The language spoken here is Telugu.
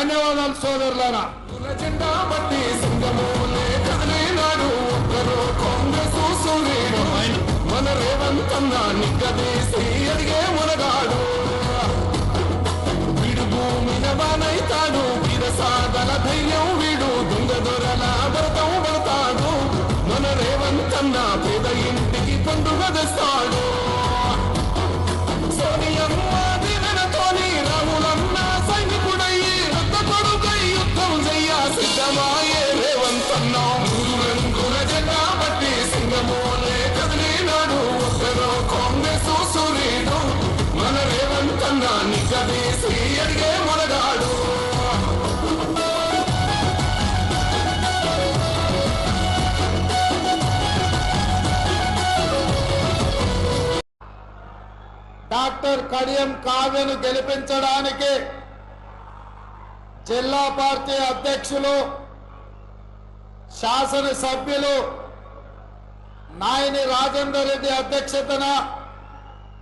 ధన్యవాదాలు సోదరులారా. జెండా బట్టి సింగమోలే కదిలినాడు ఒక్కరు కాంగ్రెస్ సూర్యుడు మన రేవంత్ అన్న నిగ్గదీసి అడిగే మునగాడు వీడు భూమిన బానైతాడు వీరసాదల ధైర్యం వీడు దొంగ దొరల భరతం పడతాడు మన రేవంత్ అన్న పేద ఇంటికి పండుగ తెస్తాడు సోనియమ్మ దినతోని రాములన్న సైనికుడయ్యి రక్త కొడుకై యుద్ధం చెయ్య సిద్ధమాయే రేవంత్ అన్న మూడు రంగుల జెండా బట్టి సింగమోలే కదిలినాడు ఒక్కరో కాంగ్రెస్ సూర్యుడు మన రేవంత్ అన్న నిగ్గదీసి అడిగే మునగాడు డాక్టర్ కడియం కావ్యను గెలిపించడానికి జిల్లా పార్టీ అధ్యక్షులు శాసనసభ్యులు నాయని రాజేందర్ రెడ్డి అధ్యక్షతన